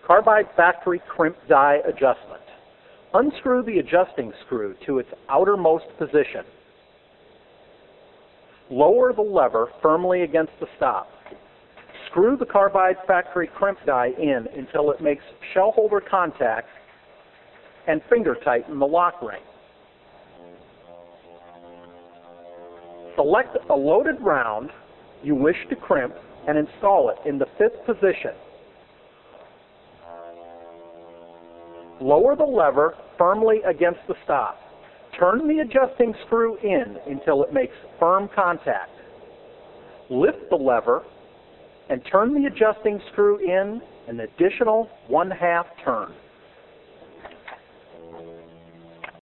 Carbide factory crimp die adjustment. Unscrew the adjusting screw to its outermost position. Lower the lever firmly against the stop. Screw the carbide factory crimp die in until it makes shell holder contact and finger tighten the lock ring. Select a loaded round you wish to crimp and install it in the 5th position. Lower the lever firmly against the stop. Turn the adjusting screw in until it makes firm contact. Lift the lever and turn the adjusting screw in an additional 1/2 turn.